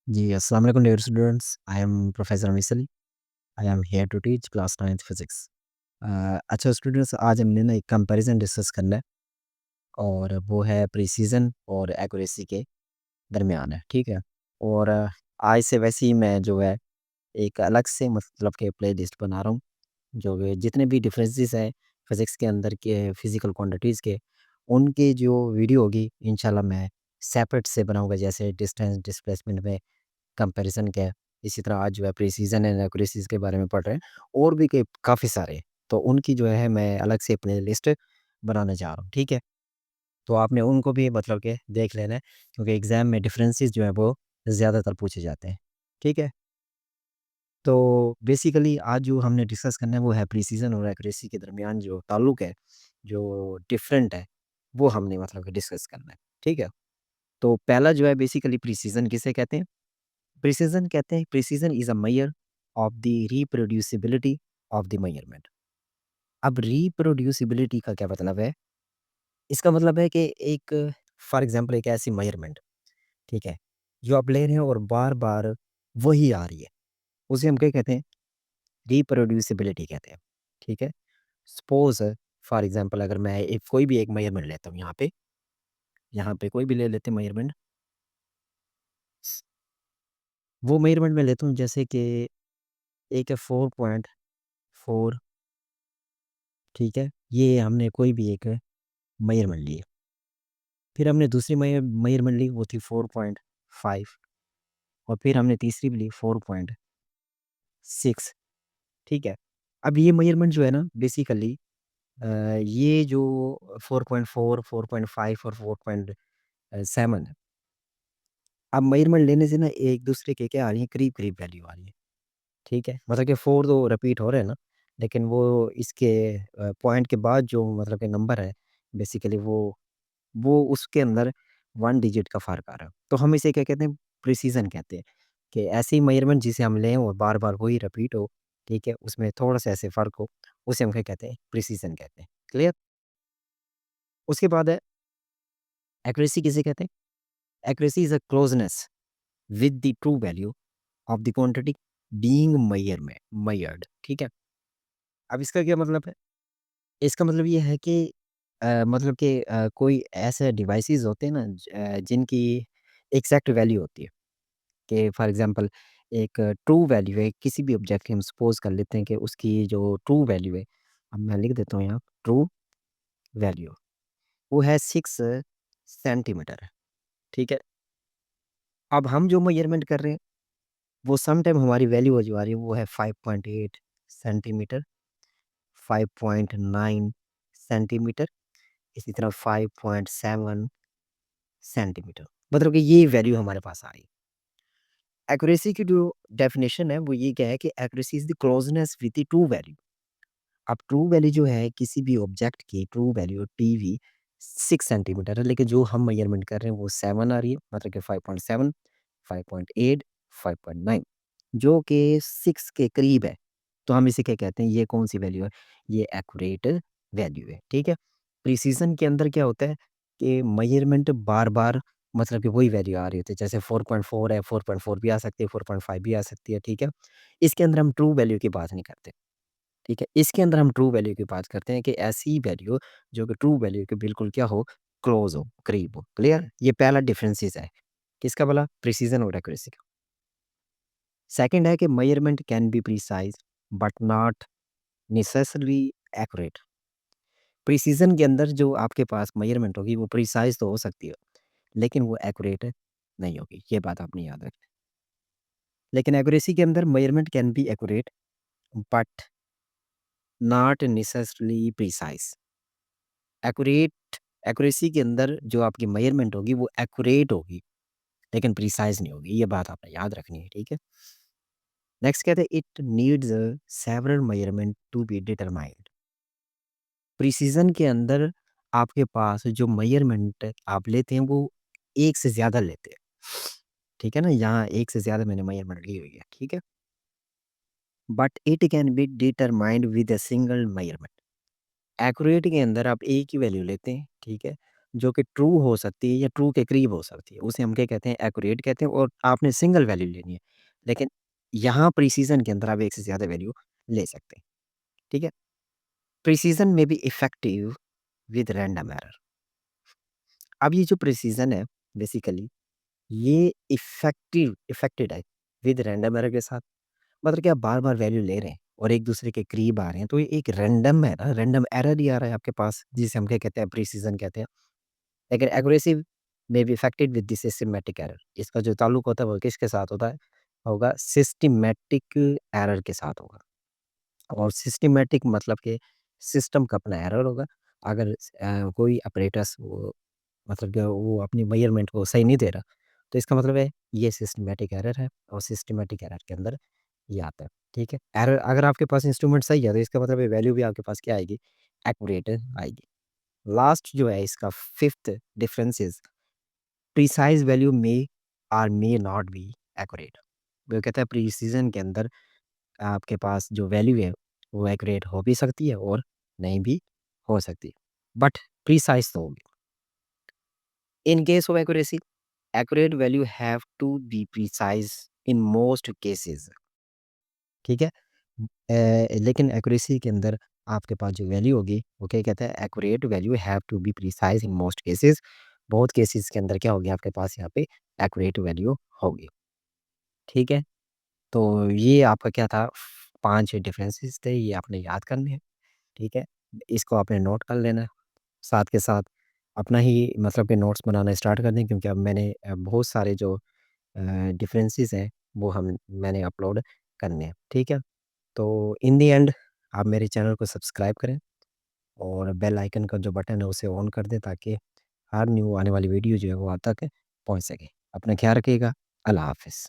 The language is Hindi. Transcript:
जी, अस्सलाम वालेकुम dear students. I am professor Misal. I am here to teach class 9th physics. अच्छा स्टूडेंट्स, आज हमने ना एक कंपैरिज़न डिस्कस करना है और वो है प्रिसीज़न और एक्यूरेसी के दरमियान है, ठीक है? और आज से वैसे ही मैं जो है एक अलग से मतलब के प्लेलिस्ट बना रहा हूँ, जो कि जितने भी डिफरेंसेस हैं फिज़िक्स के अंदर के फिज़िकल क्वांटिटीज़ के, उनकी जो वीडियो होगी इंशाल्लाह मैं सेपरेट से बनाऊँगा, जैसे डिस्टेंस डिस्प्लेसमेंट में कंपैरिज़न क्या है। इसी तरह आज जो है प्रिसीज़न एंड एक्यूरेसीज़ के बारे में पढ़ रहे हैं और भी कई काफ़ी सारे। तो उनकी जो है मैं अलग से प्लेलिस्ट बनाने जा रहा हूँ, ठीक है? तो आपने उनको भी मतलब कि देख लेना है, क्योंकि एग्ज़ाम में डिफरेंसेस जो है वो ज़्यादातर पूछे जाते हैं, ठीक है? तो बेसिकली आज जो हमने डिस्कस करना है वो है प्रिसीज़न और एक्यूरेसी के दरमियान जो ताल्लुक है, जो डिफरेंट है, वो हमने मतलब कि डिस्कस करना है, ठीक है? तो पहला जो है बेसिकली प्रिसीज़न किसे कहते हैं? प्रिसिज़न कहते हैं precision is a measure of the reproducibility of the measurement. अब रिप्रोड्यूसिबिलिटी का क्या मतलब है? इसका मतलब है कि एक फॉर एग्ज़ाम्पल एक ऐसी मेजरमेंट, ठीक है? जो आप ले रहे हैं और बार-बार वही आ रही है, उसे हम क्या कहते हैं? रिप्रोड्यूसिबिलिटी कहते हैं, ठीक है? सपोज़ फॉर एग्ज़ाम्पल अगर मैं एक कोई भी एक मेजरमेंट लेता हूँ यहाँ पे कोई भी ले लेते हैं मेजरमेंट, वो मेजरमेंट मैं लेता हूँ जैसे कि एक है 4.4, ठीक है? ये हमने कोई भी एक मेजरमेंट ली। फिर हमने दूसरी मेजरमेंट ली, वो थी 4.5, और फिर हमने तीसरी भी ली 4.6, ठीक है? अब ये मेजरमेंट जो है ना बेसिकली ये जो 4.4, 4.5 और 4.7 है, अब मेजरमेंट लेने से ना एक-दूसरे के क्या आ रही है, करीब-करीब वैल्यू आ रही है, ठीक है? मतलब कि 4 तो रिपीट हो रहे हैं ना, लेकिन वो इसके पॉइंट के बाद जो मतलब कि नंबर है बेसिकली वो उसके अंदर 1 डिजिट का फ़र्क आ रहा है। तो हम इसे क्या कहते हैं? प्रिसीज़न कहते हैं, कि ऐसी मेजरमेंट जिसे हम लें और बार-बार वही रिपीट हो, ठीक है? उसमें थोड़ा-सा ऐसे फ़र्क हो, उसे हम क्या कहते हैं? प्रिसीज़न कहते हैं। क्लियर? उसके बाद है एक्यूरेसी किसे कहते हैं? Accuracy is a closeness with the true value of the quantity being measured, ठीक है? अब इसका क्या मतलब है? इसका मतलब ये है कि मतलब कि कोई ऐसे डिवाइसेज़ होते हैं ना जिनकी एग्ज़ैक्ट वैल्यू होती है। कि फॉर एग्ज़ाम्पल एक ट्रू वैल्यू है किसी भी ऑब्जेक्ट की, हम सपोज़ कर लेते हैं कि उसकी जो ट्रू वैल्यू है, अब मैं लिख देता हूँ यहाँ ट्रू वैल्यू, वो है 6 सेंटीमीटर, ठीक है? अब हम जो मेज़रमेंट कर रहे हैं, वो सम टाइम हमारी वैल्यू जो आ रही है वो है 5.8 सेंटीमीटर, 5.9 सेंटीमीटर, इसी तरह 5.7 सेंटीमीटर। मतलब कि ये वैल्यू हमारे पास आ रही है। एक्यूरेसी की जो डेफिनिशन है वो ये क्या है कि accuracy is the closeness with the true value. अब ट्रू वैल्यू जो है किसी भी ऑब्जेक्ट की ट्रू वैल्यू टीवी 6 सेंटीमीटर है, लेकिन जो हम मेजरमेंट कर रहे हैं वो 7 आ रही है, मतलब कि 5.7, 5.8, 5.9, जो कि 6 के करीब है। तो हम इसे क्या कहते हैं? ये कौन सी वैल्यू है? ये एक्यूरेट वैल्यू है, ठीक है? प्रिसीजन के अंदर क्या होता है कि मेजरमेंट बार बार मतलब कि वही वैल्यू आ रही होती है, जैसे 4.4 है, 4.4 भी आ सकती है, 4.5 भी आ सकती है, ठीक है? इसके अंदर हम ट्रू वैल्यू की बात नहीं करते, ठीक है? इसके अंदर हम ट्रू वैल्यू की बात करते हैं कि ऐसी वैल्यू जो कि ट्रू वैल्यू के बिल्कुल क्या हो, क्लोज़ हो, करीब हो। क्लियर? ये पहला डिफरेंसेस है। किसका भला? प्रिसिज़न और एक्यूरेसी का। सेकंड है कि measurement can be precise but not necessarily accurate. Precision के अंदर जो आपके पास मेजरमेंट होगी वो प्रिसाइज़ तो हो सकती है, लेकिन वो एक्यूरेट नहीं होगी। ये बात आपने याद रखनी। लेकिन एक्यूरेसी के अंदर measurement can be accurate but not necessarily precise. Accurate accuracy के अंदर जो आपकी मेजरमेंट होगी वो एक्यूरेट होगी, लेकिन प्रिसाइज़ नहीं होगी। ये बात आपने याद रखनी है, ठीक है? नेक्स्ट कहते हैं it needs several measurement to be determined. Precision के अंदर आपके पास जो मेजरमेंट आप लेते हैं वो एक से ज़्यादा लेते हैं। ठीक है ना? यहाँ एक से ज़्यादा मैंने मेजरमेंट ली हुई है, ठीक है? But it can be determined with a single measurement. Accurate के अंदर आप एक ही वैल्यू लेते हैं, ठीक है? जो कि ट्रू हो सकती है या ट्रू के करीब हो सकती है, उसे हम क्या कहते हैं, एक्यूरेट कहते हैं और आपने सिंगल वैल्यू लेनी है। लेकिन यहाँ प्रिसिज़न के अंदर आप एक से ज़्यादा वैल्यू ले सकते हैं, ठीक है? प्रिसिज़न में be effective with random error. अब ये जो प्रिसिज़न है बेसिकली ये इफेक्टेड है विद रैंडम एरर के साथ। मतलब कि आप बार-बार वैल्यू ले रहे हैं और एक-दूसरे के करीब आ रहे हैं, तो ये एक रैंडम है ना, रैंडम एरर ही आ रहा है आपके पास, जिसे हम क्या कहते हैं, प्रिसिज़न कहते हैं। लेकिन एक्यूरेसी में be affected with the systematic error. इसका जो ताल्लुक होता है वो किसके साथ होता है? होगा सिस्टमैटिक एरर के साथ होगा। और सिस्टमैटिक मतलब कि सिस्टम का अपना एरर होगा। अगर कोई ऑपरेटर्स वो मतलब कि वो अपनी मेज़रमेंट को सही नहीं दे रहा, तो इसका मतलब है ये सिस्टमैटिक एरर है और सिस्टमैटिक एरर के अंदर ये आता है, ठीक है? एरर अगर आपके पास इंस्ट्रूमेंट सही है, तो इसका मतलब है वैल्यू भी आपके पास क्या आएगी? एक्यूरेट आएगी। लास्ट जो है इसका fifth difference is precise value may और मे नॉट बी एक्यूरेट। वो कहता है प्रिसिज़न के अंदर आपके पास जो वैल्यू है, वो एक्यूरेट हो भी सकती है और नहीं भी हो सकती। बट प्रिसाइज़ तो होगी। In case of accuracy, accurate value have to be precise in most cases, ठीक है? लेकिन एक्यूरेसी के अंदर आपके पास जो वैल्यू होगी, वो क्या कहता है, accurate value have to be precise in most cases. बहुत केसेज़ के अंदर क्या होगी आपके पास यहाँ पे एक्यूरेट वैल्यू होगी, ठीक है? तो ये आपका क्या था 5 डिफरेंसेस थे, ये आपने याद करने हैं, ठीक है? इसको आपने नोट कर लेना है, साथ के साथ अपना ही मतलब कि नोट्स बनाना स्टार्ट कर दें, क्योंकि अब मैंने बहुत सारे जो डिफरेंसेस हैं वो हम मैंने अपलोड करने हैं, ठीक है? तो इन द एंड आप मेरे चैनल को सब्सक्राइब करें और बेल आइकन का जो बटन है उसे ऑन कर दें, ताकि हर न्यू आने वाली वीडियो जो है वो आप तक पहुँच सके। अपना ख्याल रखिएगा। अल्लाह हाफ़िज़।